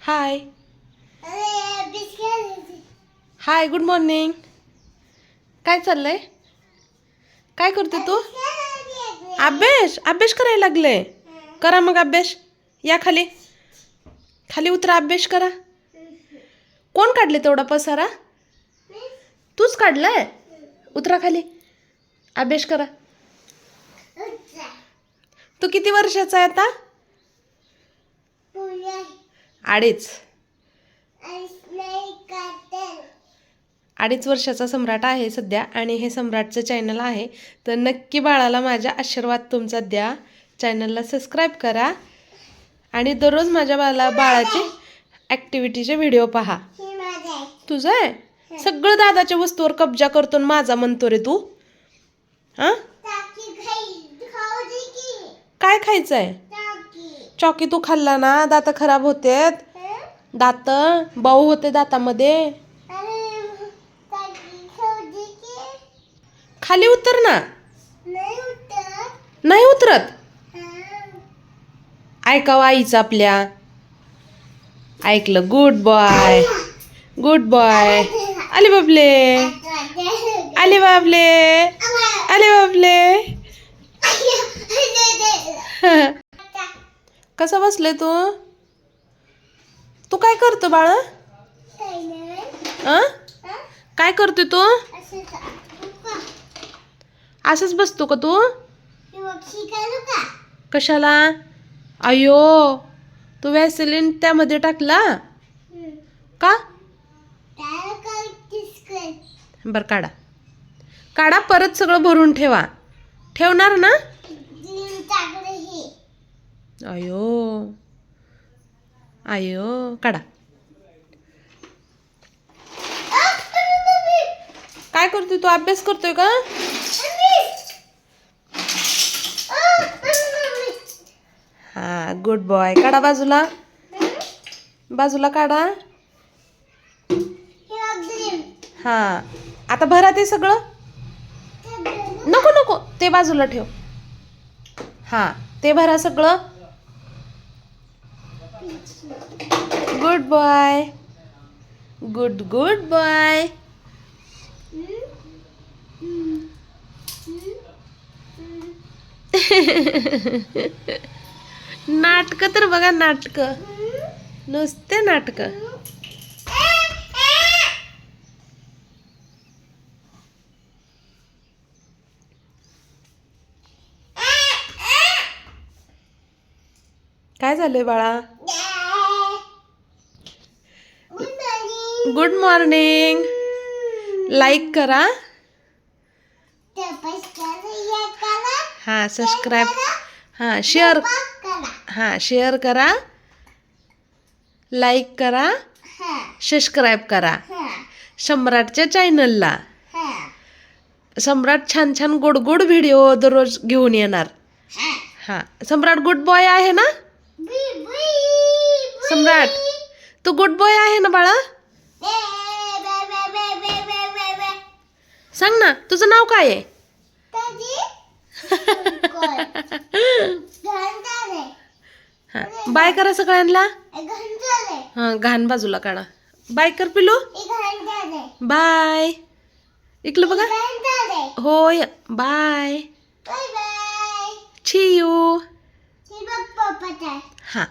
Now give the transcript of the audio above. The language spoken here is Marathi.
हाय हाय गुड मॉर्निंग. काय चाललंय? काय करते तू? अभ्यास अभ्यास करायला लागले. करा मग अभ्यास. या खाली खाली उतरा, अभ्यास करा. कोण काढले तेवढा पसारा? तूच काढलाय? उतरा खाली, अभ्यास करा. तू किती वर्षाचा आहे आता? 2.5. 2.5 वर्षाचा सम्राट आहे सध्या, आणि हे सम्राटचं चॅनल आहे. तर नक्की बाळाला माझ्या आशीर्वाद तुमचा द्या. चॅनलला सबस्क्राईब करा आणि दररोज माझ्या बाळाचे ॲक्टिव्हिटीचे व्हिडिओ पहा. तुझं आहे सगळं दादाच्या वस्तूवर कब्जा करतो, माझा म्हणतो रे तू. हां, काय खायचं आहे? चॉकी तू खाल्ला ना, दात खराब होतेत. दात बाऊ होते दातामध्ये. खाली उतर ना. नाही उतरत. ऐकावं आईचं आपल्या. ऐकलं. Good boy good boy. आले बाबले आले बाबले आले बाबले. कसं बसले तू? तू काय करतो बाळा? काय करतोय तू? असंच बसतो का तू? कशाला? अयो, तू व्हॅसलीन त्यामध्ये टाकला का? बर, काढा काढा, परत सगळं भरून ठेवा. ठेवणार ना? अयो अयो, काढा. काय करतोय तू? अभ्यास करतोय का? हा, गुड बॉय. काढा बाजूला, बाजूला काढा. हा, आता भरा ते सगळं. नको नको, ते बाजूला ठेव. हा, ते भरा सगळं. Good boy good good boy. नाटक तर बघा, नाटक, नुसते नाटक. काय झालंय बाळा? Good morning. लाईक करा. हां, सबस्क्राईब. हां, शेअर. हां, शेअर करा, लाईक करा, सबस्क्राईब करा सम्राटच्या चॅनलला. सम्राट छान छान गोड गोड व्हिडिओ दररोज घेऊन येणार. हां, सम्राट गुड बॉय आहे ना? सम्राट, तू गुड बॉय आहे ना बाळा? सांग ना, तुझं नाव काय आहे? बाय करा सगळ्यांना. हा, घाण बाजूला काढा. बाय कर पिलू. बाय. इकडं बघा. होय, बाय. ची यू. हा.